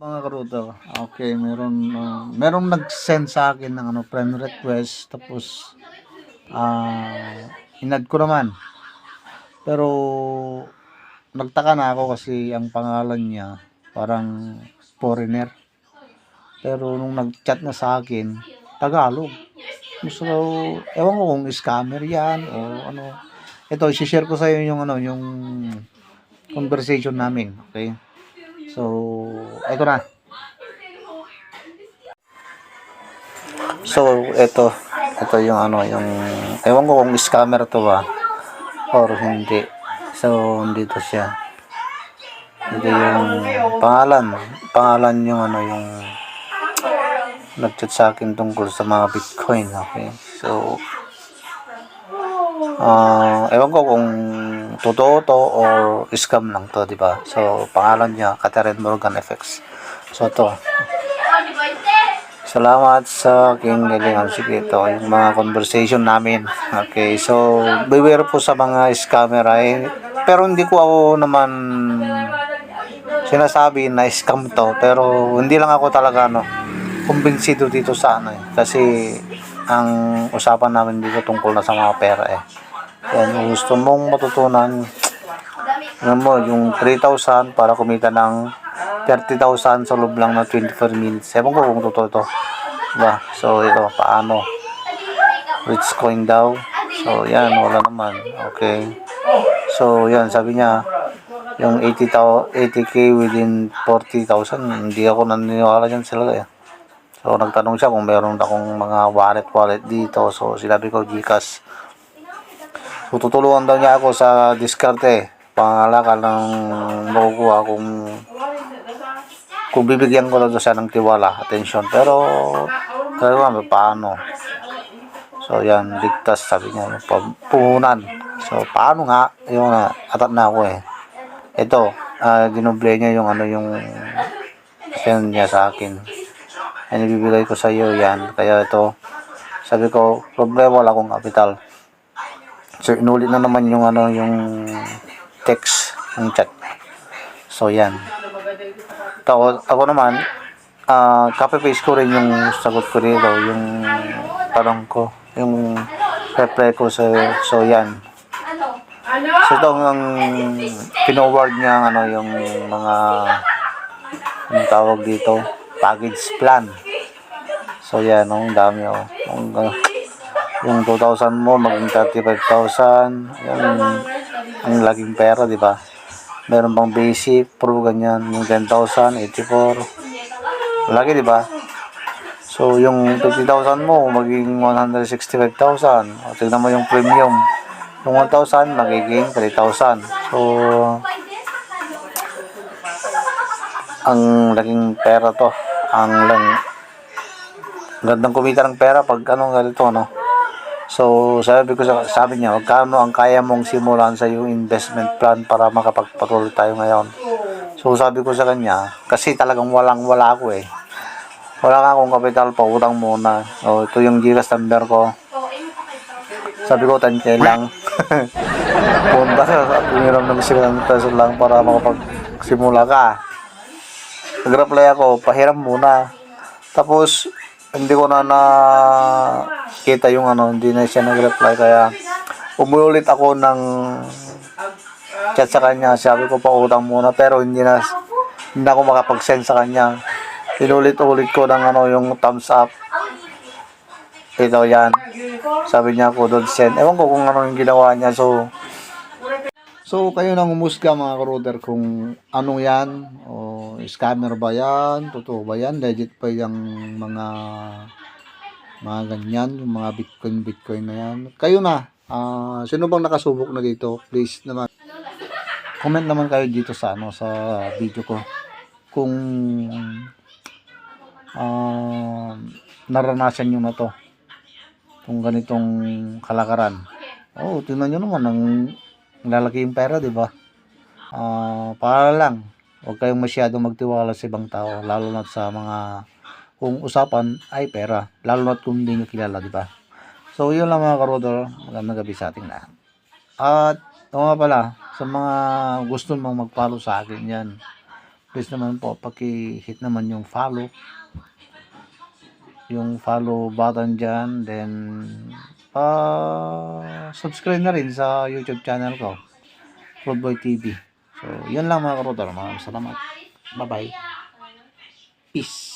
Mga karuto, okay, merong nag-send sa akin ng friend request, tapos inad ko naman. Pero nagtaka na ako kasi ang pangalan niya parang foreigner. Pero nung nag-chat na sa akin, Tagalog. So, ewan ko kung scammer yan o ano. Ito, i-share ko sa iyo yung conversation namin, okay? So, ito na. So, ito yung ewan ko kung scammer to ba or hindi. So, dito siya. Ito yung pangalan yung yung nag-chat sa akin tungkol sa mga Bitcoin, okay? So, ewan ko kung totoo to or scam lang to, di ba? So, pangalan niya Catherine Morgan FX. So, to. Salamat sa aking galingan. Sige, ito yung mga conversation namin. Okay, so beware po sa mga scammer ay, pero hindi ko ako naman sinasabi na scam to, pero hindi lang ako talaga kumbinsido dito sa kasi ang usapan namin dito tungkol na sa mga pera Yan, gusto mong matutunan mo yung 3,000 para kumita ng 30,000 sa loob lang na 24 minutes. Ewan ko kung totoo to. Diba? So, ito, paano? Rich coin daw. So, yan, wala naman. Okay. So, yan, sabi niya, yung 80K within 40,000, hindi ako naniniwala dyan sila So, nagtanong siya kung meron akong mga wallet dito. So, sinabi ko, Gcash. So, tutulungan daw niya ako sa diskarte. Pangalakal ng makukuha kung bibigyan ko lang siya ng tiwala, attention. Pero, paano? So, yan, ligtas, sabi niya, puhunan. So, paano nga? Yung atat na ako Ito, dinoble niya yung send niya sa akin. Yan, ibibigay ko sa iyo yan. Kaya ito, sabi ko, problema wala akong capital. So, inulit na naman yung text ng chat. So, yan. Ako naman, copy-paste ko rin yung sagot ko dito, yung tanong ko, yung reply ko so yan. So, ito ang pinoward niya yung mga yung tawag dito, package plan. So, yan, ang dami yung 2,000 mo maging 35,000. Yan, ang laging pera, di ba? Meron bang basic, pro ganyan, yung 10,000, 84. Lagi, di ba? So, yung 50,000 mo maging 165,000. O, tignan mo yung premium. Yung 1,000 magiging 3,000. So, ang laging pera to. Gandang kumita ng pera pag ganito, So, sabi niya, magkano ang kaya mong simulan sa iyong investment plan para makapagpatuloy tayo ngayon. So, sabi ko sa kanya, kasi talagang wala ako Wala nga akong kapital, pautang muna. O, ito yung Gcash number ko. Sabi ko, 10K lang. Punta sa piniram ng 700 pesos lang para makapagsimula ka. Nag-reply ako, pahiram muna. Tapos, hindi ko na kita yung hindi na siya nag-reply, kaya umulit ako ng chat sa kanya. Sabi ko pa utang muna, pero hindi ako makapag-send sa kanya. Inulit-ulit ko ng yung thumbs up. Ito yan. Sabi niya ako don't send. Ewan ko kung yung ginawa niya. So kayo nang umusga mga karuder kung ano yan, o scammer ba yan, totoo ba yan, legit pa yung mga ganyan, yung mga bitcoin na yan. Kayo na, sino bang nakasubok na dito? Please naman, comment naman kayo dito sa sa video ko kung naranasan nyo na to, kung ganitong kalakaran. Tingnan nyo naman ang lalaki yung pera, di ba? Para lang, huwag kayong masyadong magtiwala sa ibang tao, lalo na sa mga kung usapan ay pera, lalo na kung hindi nyo kilala, di ba? So, yun lang mga karodor, magandang gabi sa ating lahat. At, nga pala, sa mga gusto mong mag-follow sa akin yan, please naman po paki-hit naman yung follow button dyan, then subscribe na rin sa YouTube channel ko, Roadboy TV. So yun lang mga karoder, maraming salamat, bye bye, peace.